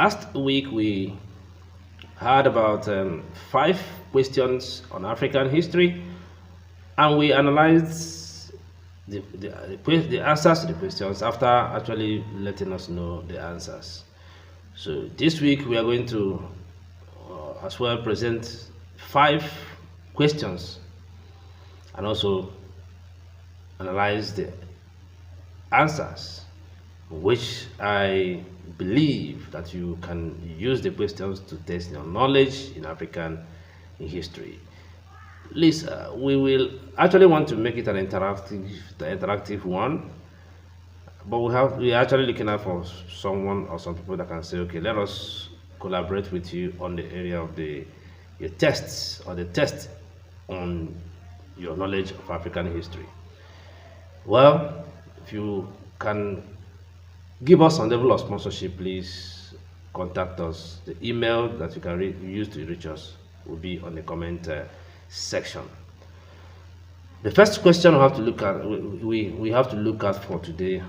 Last week we had about 5 questions on African history, and we analyzed the answers to the questions after actually letting us know the answers. So this week we are going to as well present 5 questions and also analyze the answers, which I believe that you can use the questions to test your knowledge in African history. Please, we will actually want to make it an interactive one, but we are actually looking out for someone or some people that can say, okay, let us collaborate with you on the area of your tests or the test on your knowledge of African history. Well, if you can give us some level of sponsorship, please contact us. The email that you can use to reach us will be on the comment section. The first question we have to look at, we have to look at for today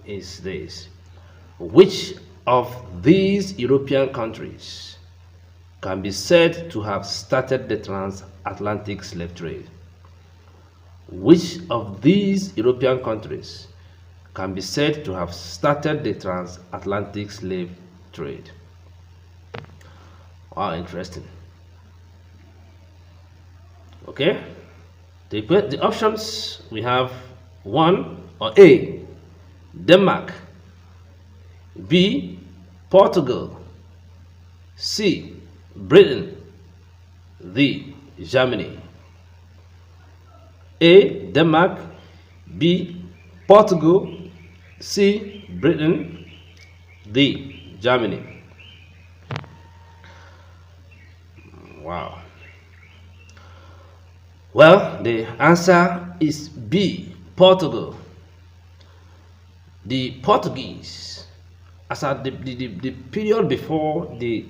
is this: which of these European countries can be said to have started the transatlantic slave trade? Which of these European countries can be said to have started the transatlantic slave trade? Wow, interesting. Okay, the options we have: 1 or A, Denmark; B, Portugal; C, Britain; D, Germany. A, Denmark; B, Portugal; C, Britain; D, Germany. Wow. Well, the answer is B, Portugal. The Portuguese, as at the period before the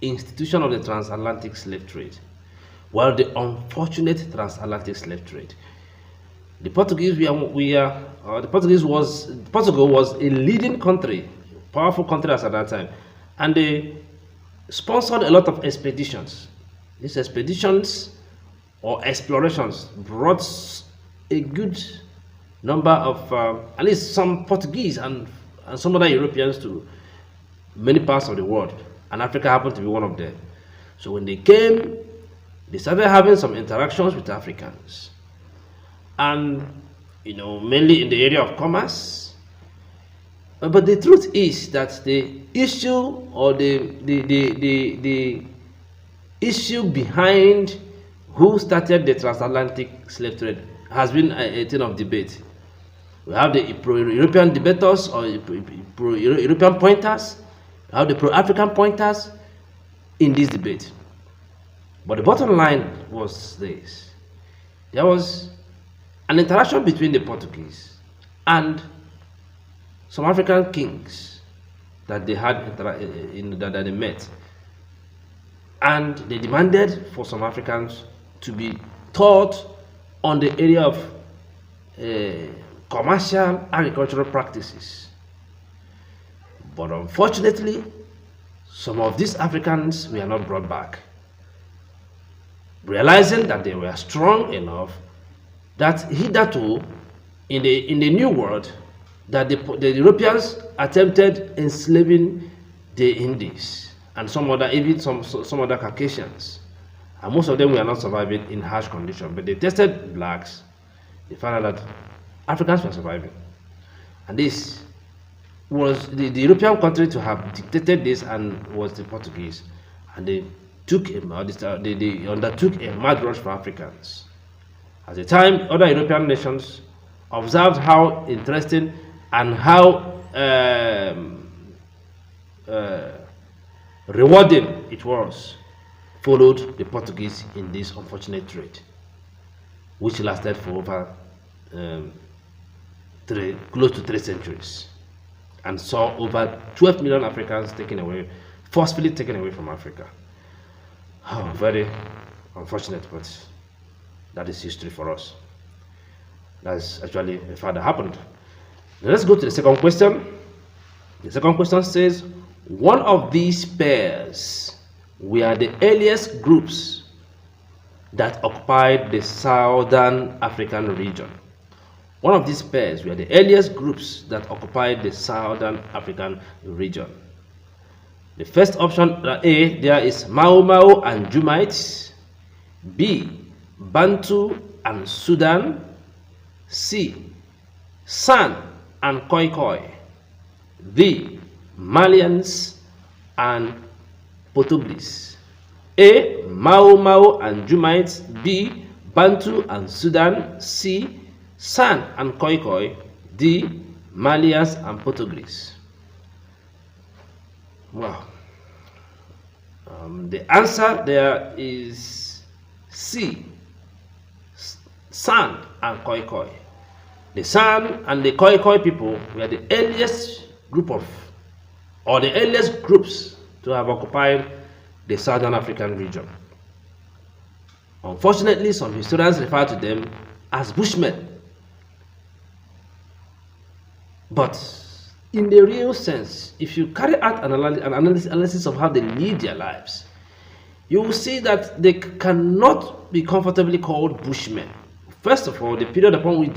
institution of the transatlantic slave trade, well, the unfortunate transatlantic slave trade, the Portuguese Portugal was a leading country, powerful country as at that time, and they sponsored a lot of expeditions. These expeditions or explorations brought a good number of at least some Portuguese and some other Europeans to many parts of the world, and Africa happened to be one of them. So when they came, they started having some interactions with Africans, and mainly in the area of commerce. But the truth is that the issue or the issue behind who started the transatlantic slave trade has been a thing of debate. We have the pro-European debaters or pro-European pointers, we have the pro-African pointers in this debate. But the bottom line was this: there was an interaction between the Portuguese and some African kings that they had that they met, and they demanded for some Africans to be taught on the area of commercial agricultural practices. But unfortunately, some of these Africans were not brought back, realizing that they were strong enough that hitherto in the New World that the Europeans attempted enslaving the Indies and some other Caucasians, and most of them were not surviving in harsh conditions. But they tested blacks, they found out that Africans were surviving, and this was the European country to have dictated this, and was the Portuguese, and they undertook a mad rush for Africans. At the time, other European nations observed how interesting and how rewarding it was, followed the Portuguese in this unfortunate trade, which lasted for over close to 3 centuries, and saw over 12 million Africans forcefully taken away from Africa. Oh, very unfortunate, but that is history for us. That's actually a fact that happened. Now let's go to the second question. The second question says, One of these pairs were the earliest groups that occupied the southern African region. One of these pairs were the earliest groups that occupied the southern African region. The first option, A, there is Mau Mau and Jumites. B, Bantu and Sudan. C, San and Khoi Khoi. D, Malians and Portuguese. A, Mau Mau and Jumites. B, Bantu and Sudan. C, San and Khoi Khoi. D, Malians and Portuguese. Wow. The answer there is C, San and Khoi Khoi. The San and the Khoi Khoi people were the earliest group of, or the earliest groups to have occupied the southern African region. Unfortunately, some historians refer to them as Bushmen. But in the real sense, if you carry out an analysis of how they lead their lives, you will see that they cannot be comfortably called Bushmen. First of all, the period upon which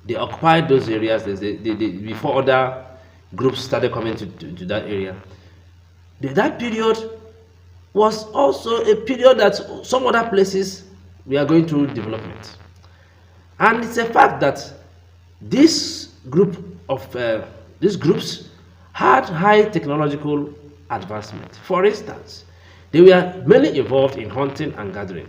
they occupied those areas, before other groups started coming to that area, that period was also a period that some other places were going through development. And it's a fact that this group of these groups had high technological advancement. For instance, they were mainly involved in hunting and gathering.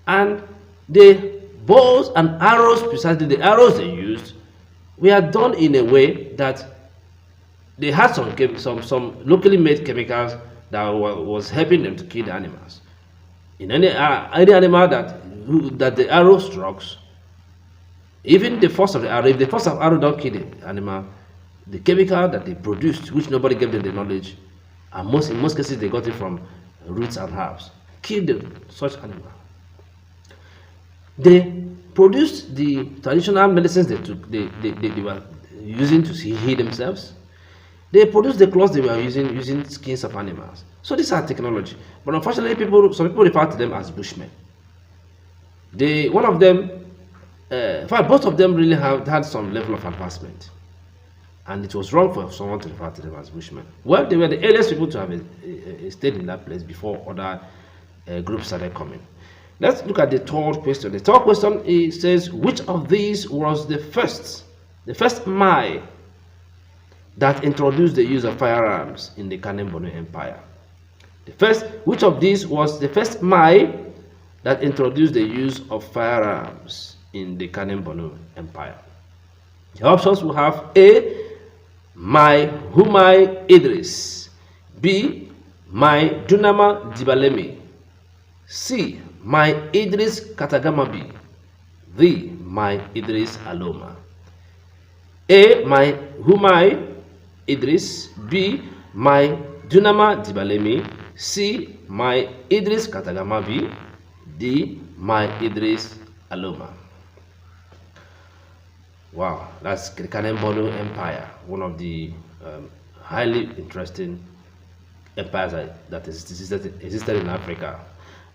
And the bows and arrows, precisely the arrows they used, were done in a way that they had some locally made chemicals that was helping them to kill the animals. In any animal that the arrow strikes, even the force of the arrow, if the force of arrow don't kill the animal, the chemical that they produced, which nobody gave them the knowledge, and in most cases they got it from roots and herbs, killed such animal. They produced the traditional medicines they were using to heal themselves. They produced the clothes they were using skins of animals. So these are technology. But unfortunately, some people refer to them as Bushmen. One of them, in fact, both of them really had some level of advancement. And it was wrong for someone to refer to them as Bushmen. Well, they were the earliest people to have stayed in that place before other groups started coming. Let's look at the third question. The third question says, which of these was the first Mai that introduced the use of firearms in the Cannonball Empire? Which of these was the first Mai that introduced the use of firearms in the Cannonball Empire? The options will have A, Mai Humai Idris. B, Mai Dunama Dibalemi. C, Mai Idris Katagamabi. D, Mai Idris Aloma. A, Mai Humai Idris. B, Mai Dunama Dibalemi. C, Mai Idris Katagamabi. D, Mai Idris Aloma. Wow, that's the Cannonball Empire, one of the highly interesting empires that existed in Africa.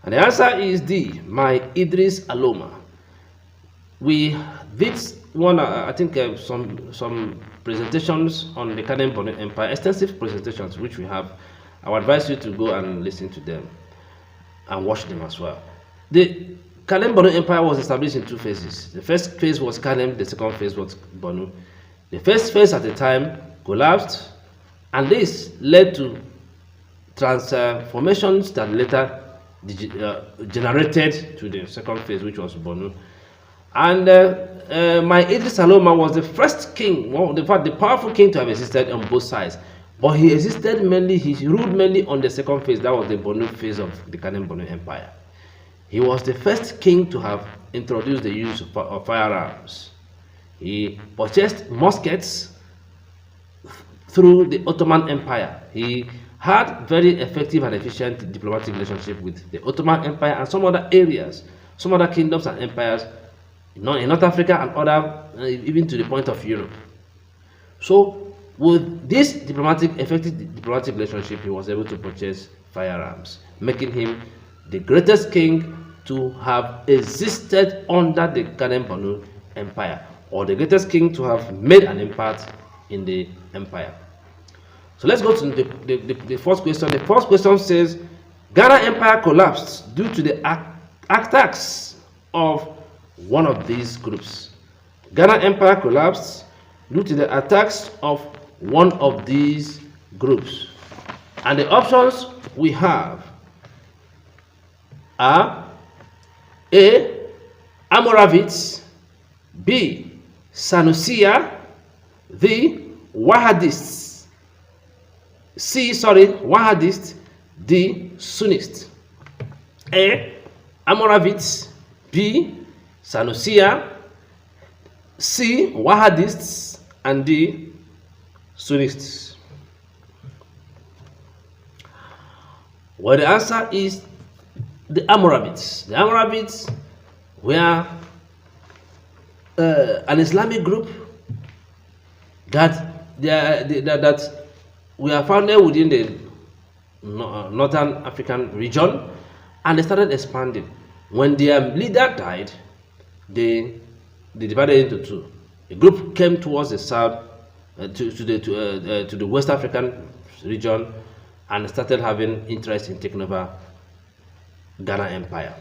And the answer is D, Mai Idris Aloma. We did one, I think, some presentations on the Cannonball Empire, extensive presentations which we have. I would advise you to go and listen to them and watch them as well. The Cannonball Empire was established in two phases. The first phase was Kanem, the second phase was Bonu. The first phase at the time collapsed, and this led to transformations that later generated to the second phase, which was Bonu. And Mai Idris Aloma was the first king, in fact, the powerful king to have existed on both sides. But he ruled mainly on the second phase, that was the Bonu phase of the Cannonball Empire. He was the first king to have introduced the use of firearms. He purchased muskets through the Ottoman Empire. He had very effective and efficient diplomatic relationship with the Ottoman Empire and some other areas, some other kingdoms and empires in North Africa and other, even to the point of Europe. So with this effective diplomatic relationship, he was able to purchase firearms, making him the greatest king to have existed under the Cannonball Empire, or the greatest king to have made an impact in the empire. So let's go to the first question. The first question says, Ghana Empire collapsed due to the attacks of one of these groups. Ghana Empire collapsed due to the attacks of one of these groups. And the options we have are A. Almoravids, B. Sanusiya, D. Wahadists, Wahadists, D. Sunnists. A. Almoravids, B. Sanusiya, C. Wahadists, and D. Sunnists. Well, the answer is the Almoravids. The Almoravids were an Islamic group that were founded within the Northern African region, and they started expanding. When their leader died, they divided into two. A group came towards the south, to the West African region, and started having interest in taking over Ghana Empire.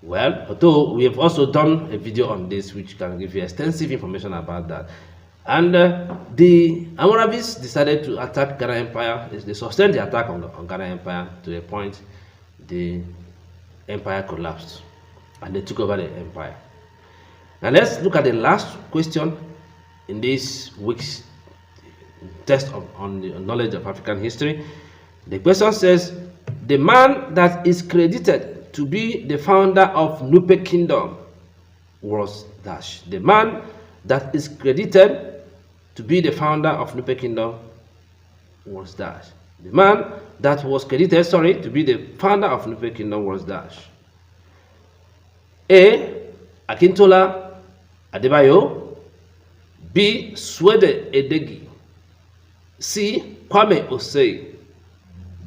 Well, although we have also done a video on this which can give you extensive information about that. And the Almoravids decided to attack Ghana Empire. They sustained the attack on Ghana Empire to a point the empire collapsed and they took over the empire. Now let's look at the last question in this week's test on the knowledge of African history. The question says, the man that is credited to be the founder of Nupe Kingdom was dash. The man that is credited to be the founder of Nupe Kingdom was dash. The man that was credited, to be the founder of Nupe Kingdom was dash. A. Akintola Adebayo, B. Swede Edegi, C. Kwame Osei,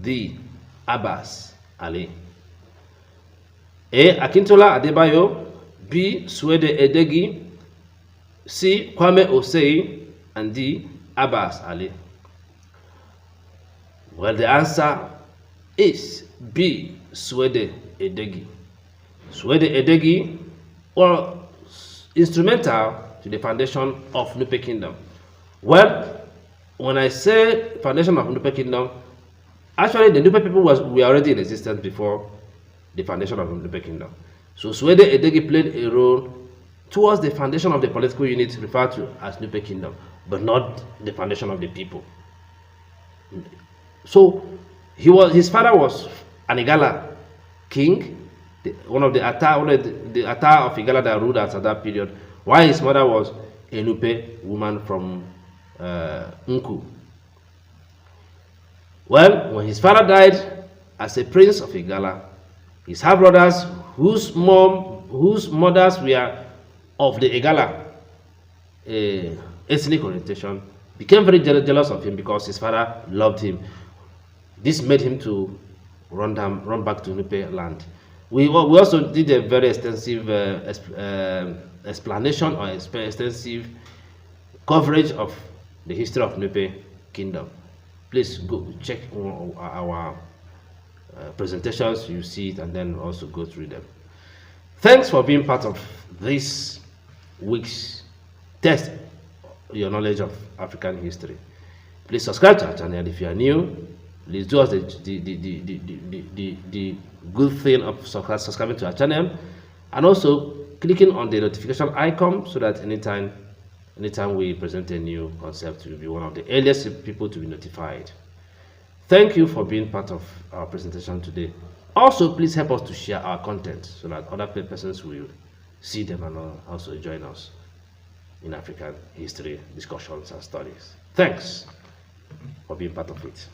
D. Abbas Ali. A. Akintola Adebayo, B. Swede Edegi, C. Kwame Osei, and D. Abbas Ali. Well, the answer is B. Swede Edegi. Swede Edegi was instrumental to the foundation of Nupe Kingdom. Well, when I say foundation of Nupe Kingdom, actually the Nupe people were already in existence before the foundation of Nupe Kingdom. So Swede Edegi played a role towards the foundation of the political unit referred to as Nupe Kingdom, but not the foundation of the people. So his father was an Igala king, one of the Ata of Igala that ruled at that period, while his mother was a Nupe woman from Nku. Well, when his father died as a prince of Igala, his half brothers, whose mothers were of the Igala ethnic orientation, became very jealous of him because his father loved him. This made him to run back to Nupe land. We also did a very extensive explanation or extensive coverage of the history of Nupe Kingdom. Please go check our presentations, you see it, and then also go through them. Thanks for being part of this week's test your knowledge of African history. Please subscribe to our channel if you are new. Please do us the good thing of subscribing to our channel, and also clicking on the notification icon so that anytime we present a new concept, you'll be one of the earliest people to be notified. Thank you for being part of our presentation today. Also, please help us to share our content so that other persons will see them and also join us in African history discussions and studies. Thanks for being part of it.